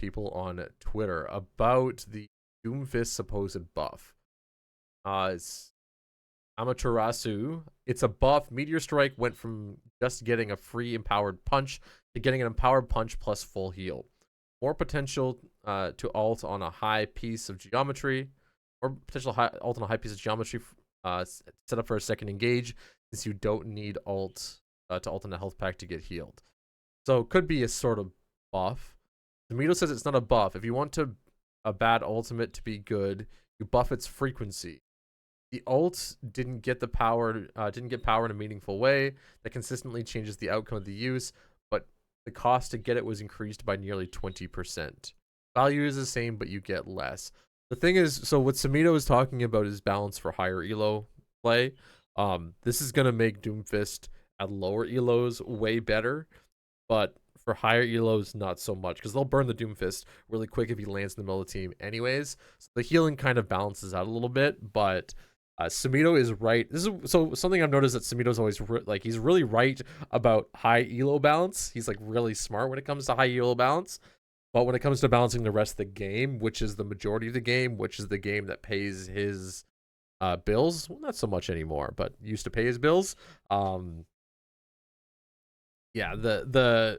people on Twitter about the Doomfist supposed buff. It's Amaterasu. It's a buff. Meteor Strike went from just getting a free empowered punch to getting an empowered punch plus full heal. More potential to ult on a high piece of geometry, or potential ult on a high piece of geometry set up for a second engage, since you don't need ult to ult in a health pack to get healed. So it could be a sort of buff. Tomato says it's not a buff. If you want a bad ultimate to be good, you buff its frequency. The ult didn't get power in a meaningful way that consistently changes the outcome of the use, but the cost to get it was increased by nearly 20%. Value is the same, but you get less. The thing is, so what Samito is talking about is balance for higher elo play. This is gonna make Doomfist at lower elos way better, but for higher elos, not so much, because they'll burn the Doomfist really quick if he lands in the middle of the team anyways. So the healing kind of balances out a little bit, but Samito is right. This is so something I've noticed that Samito's always he's really right about high elo balance. He's like really smart when it comes to high elo balance, but when it comes to balancing the rest of the game, which is the majority of the game, which is the game that pays his bills, well, not so much anymore, but used to pay his bills. Yeah, the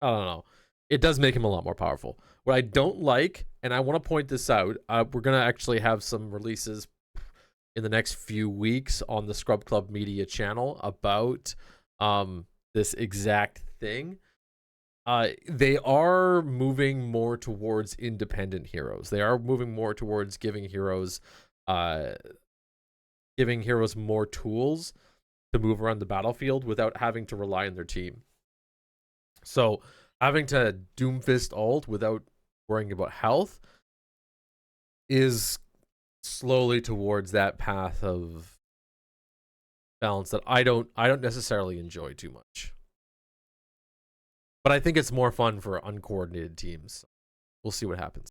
I don't know. It does make him a lot more powerful. What I don't like, and I want to point this out, we're gonna actually have some releases in the next few weeks on the Scrub Club Media channel about this exact thing. They are moving more towards independent heroes. They are moving more towards giving heroes more tools to move around the battlefield without having to rely on their team. So having to Doomfist ult without worrying about health is slowly towards that path of balance that I don't necessarily enjoy too much. But I think it's more fun for uncoordinated teams. We'll see what happens.